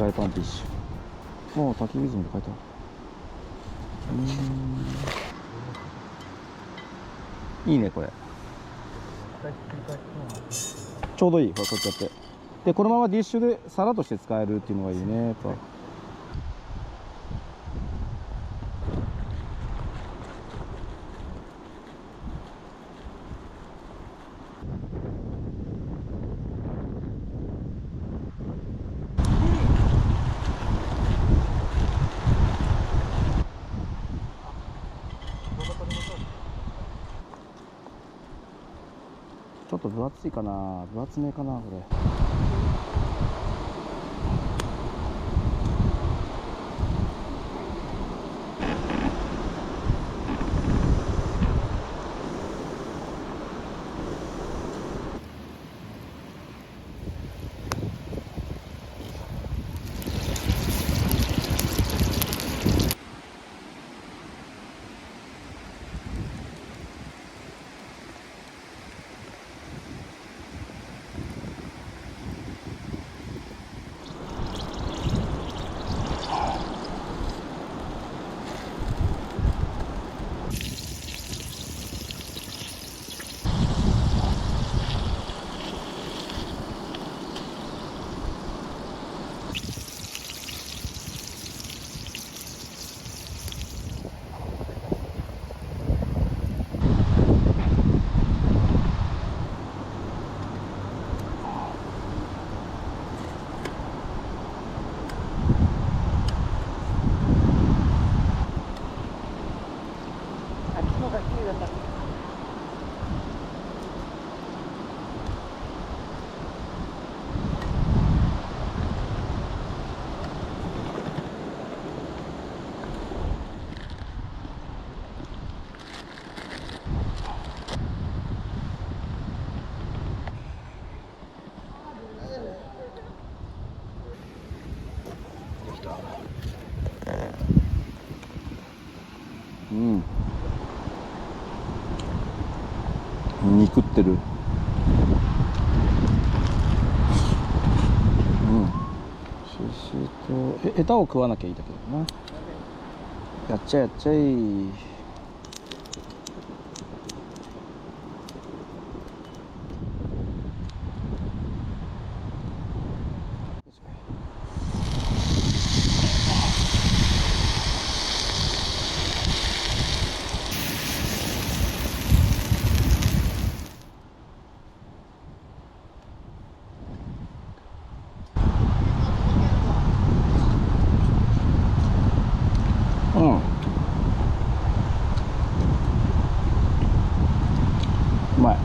海パンティッシュ。もう焚き火泉で書いてある。いいねこれ。ちょうどいい。これこうやって。でこのままディッシュで皿として使えるっていうのがいいね。やっぱ。ちょっと分厚いかな、分厚めかなこれ。うん。肉ってる。うん。ししとヘタを食わなきゃいいだけどな。やっちゃやっちゃい。うん。うまい。